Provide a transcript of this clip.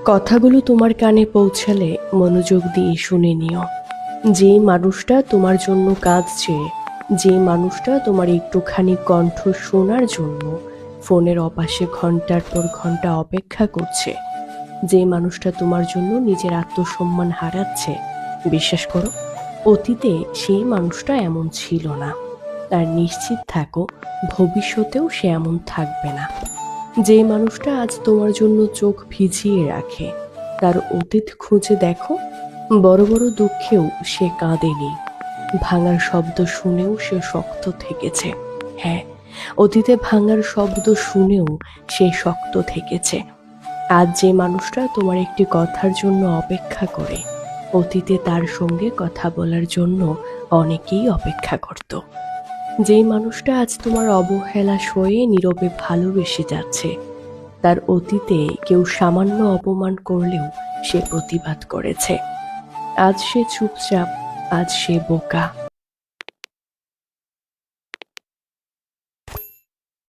কথাগুলো তোমার কানে পৌঁছালে মনোযোগ দিয়ে শুনে নিও। যে মানুষটা তোমার জন্য কাঁদছে, যে মানুষটা তোমার একটুখানি কণ্ঠ শোনার জন্য ফোনের অপাশে ঘন্টার পর ঘন্টা অপেক্ষা করছে, যে মানুষটা তোমার জন্য নিজের আত্মসম্মান হারাচ্ছে, বিশ্বাস করো, অতীতে সেই মানুষটা এমন ছিল না। আর নিশ্চিত থাকো, ভবিষ্যতেও সে এমন থাকবে না। যে মানুষটা আজ তোমার জন্য চোখ ভিজিয়ে রাখে, তার অতীত খুঁজে দেখো। বড় বড় দুঃখেও সে কাঁদেনি, ভাঙার শব্দ শুনেও সে শক্ত থেকেছে। হ্যাঁ, অতীতে ভাঙার শব্দ শুনেও সে শক্ত থেকেছে। আজ যে মানুষটা তোমার একটি কথার জন্য অপেক্ষা করে, অতীতে তার সঙ্গে কথা বলার জন্য অনেকেই অপেক্ষা করত। যেই মানুষটা আজ তোমার অবহেলা সয়ে নীরবে ভালোবেসে যাচ্ছে, তার অতীতে কেউ সামান্য অপমান করলেও সে প্রতিবাদ করেছে। আজ সে চুপচাপ, আজ সে বোকা,